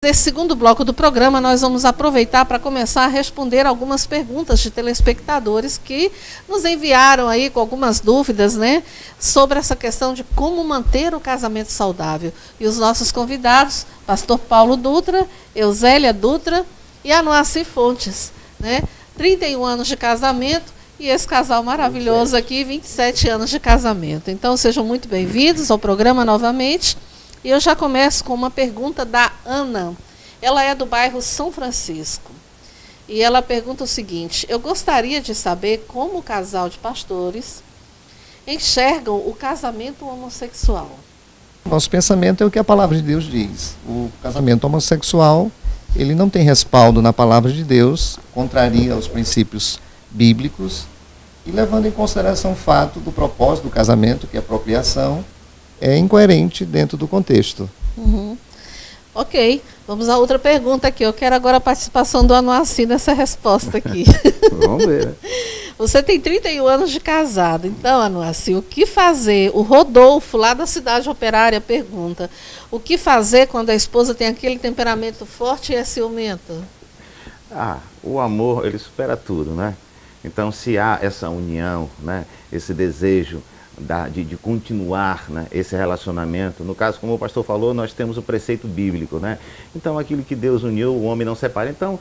Nesse segundo bloco do programa, nós vamos aproveitar para começar a responder algumas perguntas de telespectadores que nos enviaram aí com algumas dúvidas, né, sobre essa questão de como manter o casamento saudável. E os nossos convidados, pastor Paulo Dutra, Eusélia Dutra e Anoaci Fontes, né, 31 anos de casamento e esse casal maravilhoso aqui, 27 anos de casamento. Então, sejam muito bem-vindos ao programa novamente. E eu já começo com uma pergunta da Ana. Ela é do bairro São Francisco. E ela pergunta o seguinte: eu gostaria de saber como o casal de pastores enxergam o casamento homossexual. Nosso pensamento é o que a palavra de Deus diz. O casamento homossexual, ele não tem respaldo na palavra de Deus, contraria os princípios bíblicos, e levando em consideração o fato do propósito do casamento, que é a procriação, é incoerente dentro do contexto. Ok, vamos a outra pergunta aqui. Eu quero agora a participação do Anoaci nessa resposta aqui. Vamos ver. Você tem 31 anos de casado. Então, Anoaci, o que fazer? O Rodolfo, lá da cidade operária, pergunta: o que fazer quando a esposa tem aquele temperamento forte e é ciumenta? O amor, ele supera tudo, né? Então, se há essa união, né, esse desejo de continuar, né, esse relacionamento. No caso, como o pastor falou, nós temos o preceito bíblico, né? Então, aquilo que Deus uniu, o homem não separa. Então,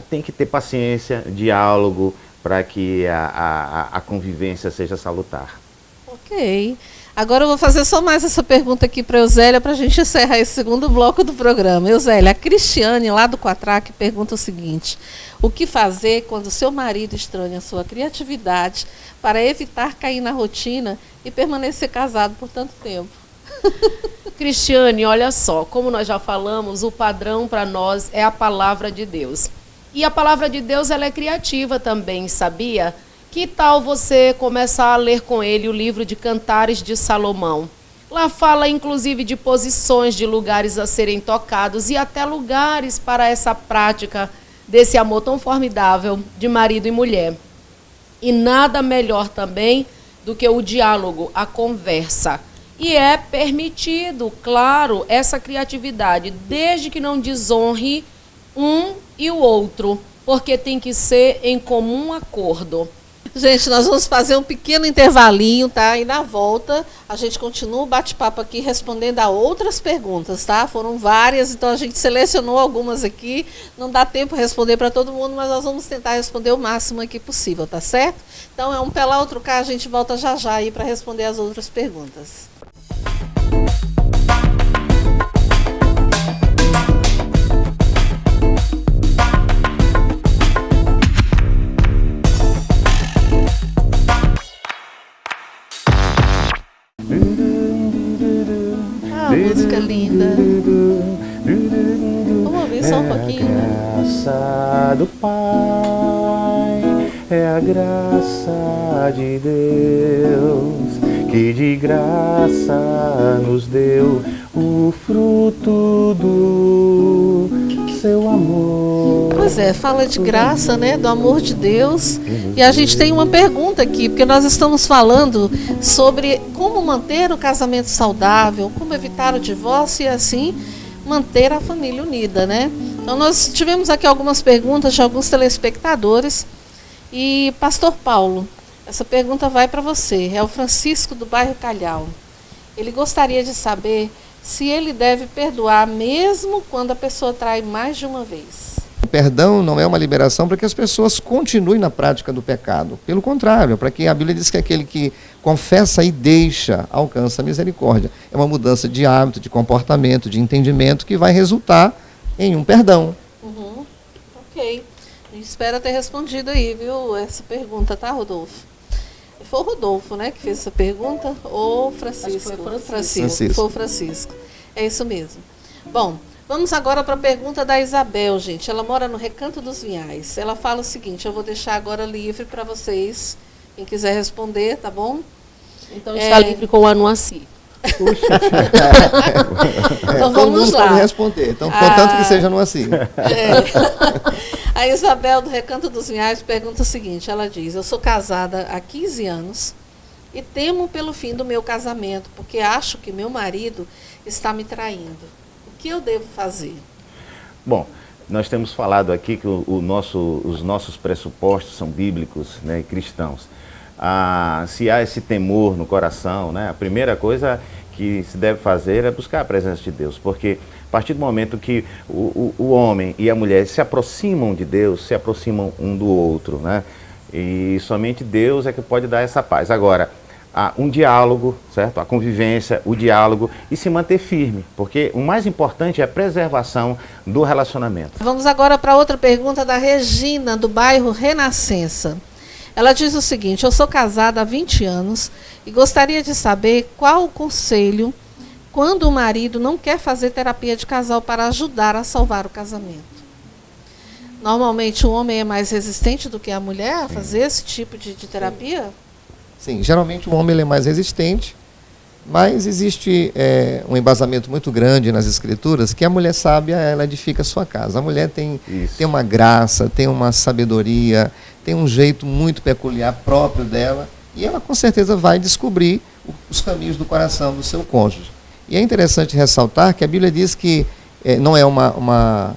tem que ter paciência, diálogo, para que a convivência seja salutar. Ok. Agora eu vou fazer só mais essa pergunta aqui para a Eusélia, para a gente encerrar esse segundo bloco do programa. Eusélia, a Cristiane, lá do Quatraque, pergunta o seguinte: o que fazer quando seu marido estranha sua criatividade para evitar cair na rotina e permanecer casado por tanto tempo? Cristiane, olha só, como nós já falamos, o padrão para nós é a palavra de Deus. E a palavra de Deus, ela é criativa também, sabia? Que tal você começar a ler com ele o livro de Cantares de Salomão? Lá fala inclusive de posições, de lugares a serem tocados e até lugares para essa prática desse amor tão formidável de marido e mulher. E nada melhor também do que o diálogo, a conversa. E é permitido, claro, essa criatividade, desde que não desonre um e o outro, porque tem que ser em comum acordo. Gente, nós vamos fazer um pequeno intervalinho, tá? E na volta a gente continua o bate-papo aqui respondendo a outras perguntas, tá? Foram várias, então a gente selecionou algumas aqui. Não dá tempo de responder para todo mundo, mas nós vamos tentar responder o máximo aqui possível, tá certo? Então é um pé lá, outro cá, a gente volta já já aí para responder as outras perguntas. Música linda. Vamos ouvir só um pouquinho, né? É a graça do Pai, é a graça de Deus, que de graça nos deu o fruto do seu amor. Pois é, fala de graça, né, do amor de Deus. E a gente tem uma pergunta aqui, porque nós estamos falando sobre como manter o casamento saudável, como evitar o divórcio e assim manter a família unida, né? Então nós tivemos aqui algumas perguntas de alguns telespectadores. E pastor Paulo, essa pergunta vai para você. É o Francisco do bairro Calhau. Ele gostaria de saber se ele deve perdoar mesmo quando a pessoa trai mais de uma vez. O perdão não é uma liberação para que as pessoas continuem na prática do pecado. Pelo contrário, para que a Bíblia diz que aquele que confessa e deixa alcança a misericórdia. É uma mudança de hábito, de comportamento, de entendimento que vai resultar em um perdão. Ok. Espero ter respondido aí, viu, essa pergunta, tá, Rodolfo? Foi o Rodolfo, né, que fez essa pergunta, ou Francisco? Francisco. Foi o Francisco. É isso mesmo. Bom, vamos agora para a pergunta da Isabel, gente. Ela mora no Recanto dos Vinhais. Ela fala o seguinte: eu vou deixar agora livre para vocês, quem quiser responder, tá bom? Então está livre com o Anoaci. Então todo vamos mundo lá. pode responder, então, contanto que seja no assim. A Isabel do Recanto dos Vinhais pergunta o seguinte, ela diz: eu sou casada há 15 anos e temo pelo fim do meu casamento, porque acho que meu marido está me traindo. O que eu devo fazer? Bom, nós temos falado aqui que os nossos pressupostos são bíblicos, né, e cristãos. Se há esse temor no coração, né, a primeira coisa que se deve fazer é buscar a presença de Deus, porque a partir do momento que o homem e a mulher se aproximam de Deus, se aproximam um do outro, né, e somente Deus é que pode dar essa paz. Agora, há um diálogo, certo? A convivência, o diálogo e se manter firme, porque o mais importante é a preservação do relacionamento. Vamos agora para outra pergunta da Regina, do bairro Renascença. Ela diz o seguinte: eu sou casada há 20 anos e gostaria de saber qual o conselho quando o marido não quer fazer terapia de casal para ajudar a salvar o casamento. Normalmente o homem é mais resistente do que a mulher a fazer esse tipo de terapia? Sim, geralmente o homem ele é mais resistente, mas existe um embasamento muito grande nas escrituras que a mulher sábia, ela edifica a sua casa. A mulher tem uma graça, tem uma sabedoria, tem um jeito muito peculiar próprio dela, e ela com certeza vai descobrir os caminhos do coração do seu cônjuge. E é interessante ressaltar que a Bíblia diz que não é uma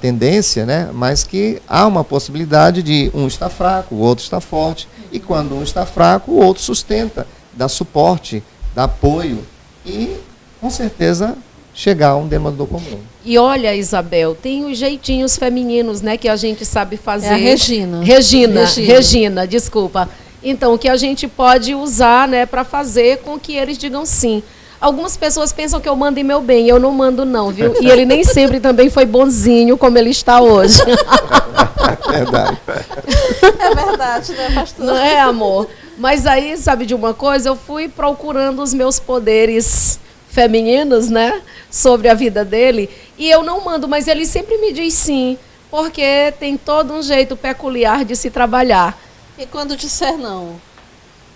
tendência, né, mas que há uma possibilidade de um estar fraco, o outro está forte, e quando um está fraco, o outro sustenta, dá suporte, dá apoio e, com certeza, chegar a um denominador comum. E olha, Isabel, tem os jeitinhos femininos, né, que a gente sabe fazer. É a Regina. Regina, desculpa. Então, que a gente pode usar, né, para fazer com que eles digam sim. Algumas pessoas pensam que eu mando em meu bem, eu não mando não, viu? E ele nem sempre também foi bonzinho como ele está hoje. Verdade. É verdade, né, pastor? Não é, amor? Mas aí, sabe de uma coisa? Eu fui procurando os meus poderes femininos, né, sobre a vida dele, e eu não mando, mas ele sempre me diz sim, porque tem todo um jeito peculiar de se trabalhar. E quando disser não?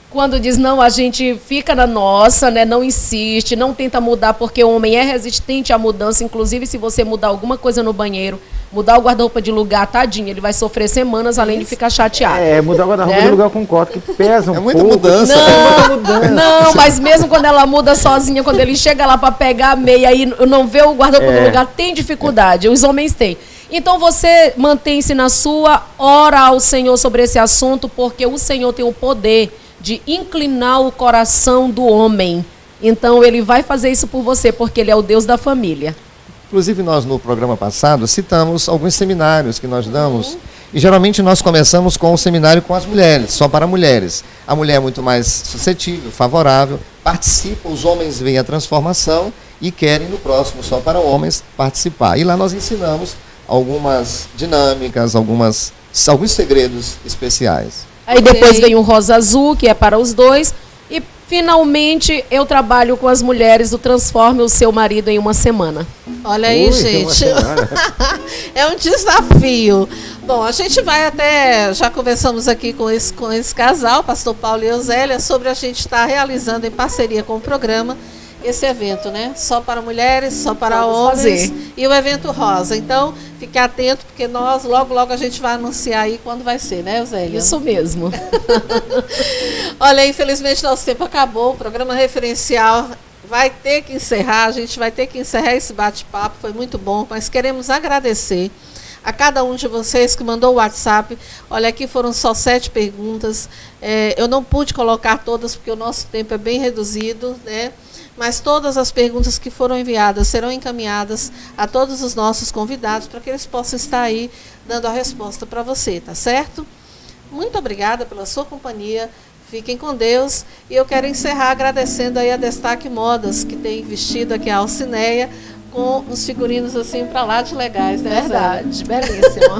Quando diz não, a gente fica na nossa, né? Não insiste, não tenta mudar, porque o homem é resistente à mudança. Inclusive, se você mudar alguma coisa no banheiro, mudar o guarda-roupa de lugar, tadinho, ele vai sofrer semanas, além de ficar chateado. Mudar o guarda-roupa de lugar com concordo, que pesa um muita pouco. mudança. Não, mas mesmo quando ela muda sozinha, quando ele chega lá para pegar a meia e não vê o guarda-roupa no lugar, tem dificuldade. Os homens têm. Então você mantém-se na sua, ora ao Senhor sobre esse assunto, porque o Senhor tem o poder de inclinar o coração do homem. Então ele vai fazer isso por você, porque ele é o Deus da família. Inclusive nós no programa passado citamos alguns seminários que nós damos, e geralmente nós começamos com o seminário com as mulheres, só para mulheres. A mulher é muito mais suscetível, favorável, participa, os homens veem a transformação e querem no próximo só para homens participar. E lá nós ensinamos algumas dinâmicas, alguns segredos especiais. Aí depois vem o Rosa Azul, que é para os dois. E finalmente eu trabalho com as mulheres do Transforme o Seu Marido em uma Semana. Olha aí, gente. É um desafio. Bom, a gente vai até... Já conversamos aqui com esse casal, pastor Paulo e Eusélia, sobre a gente estar realizando em parceria com o programa esse evento, né? Só para mulheres, só para homens e o evento rosa. Então, fique atento, porque nós, logo a gente vai anunciar aí quando vai ser, né, Eusélia? Isso mesmo. Olha, infelizmente nosso tempo acabou, o programa referencial vai ter que encerrar, a gente vai ter que encerrar esse bate-papo, foi muito bom, mas queremos agradecer a cada um de vocês que mandou o WhatsApp. Olha, aqui foram só 7 perguntas, eu não pude colocar todas, porque o nosso tempo é bem reduzido, né? Mas todas as perguntas que foram enviadas serão encaminhadas a todos os nossos convidados para que eles possam estar aí dando a resposta para você, tá certo? Muito obrigada pela sua companhia, fiquem com Deus, e eu quero encerrar agradecendo aí a Destaque Modas, que tem vestido aqui a Alcineia com os figurinos assim para lá de legais, né? Verdade, belíssimo.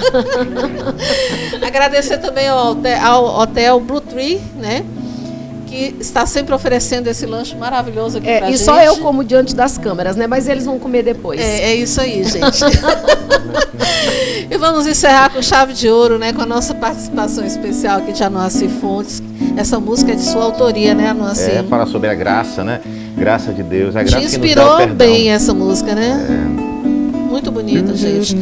Agradecer também ao Hotel Blue Tree, né? Que está sempre oferecendo esse lanche maravilhoso aqui pra gente. E só eu como diante das câmeras, né? Mas eles vão comer depois. É isso aí, gente. E vamos encerrar com chave de ouro, né? Com a nossa participação especial aqui de Anoaci Fontes. Essa música é de sua autoria, né, Anoaci? Fala sobre a graça, né? Graça de Deus. A graça te inspirou bem essa música, né? Muito bonita, gente.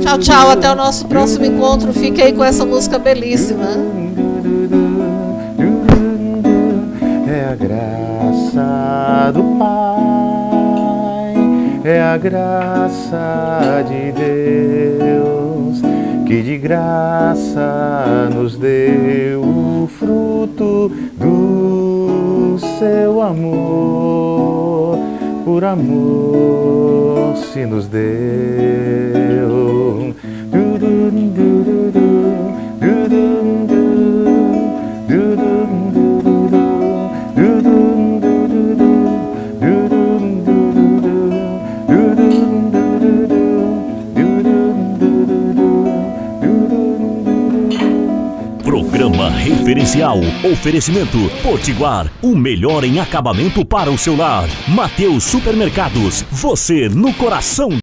Tchau, tchau. Até o nosso próximo encontro. Fique aí com essa música belíssima. É a graça do Pai, é a graça de Deus. que de graça nos deu o fruto do seu amor, por amor se nos deu. Programa Referencial. Oferecimento Potiguar. O melhor em acabamento para o seu lar. Mateus Supermercados. Você no coração.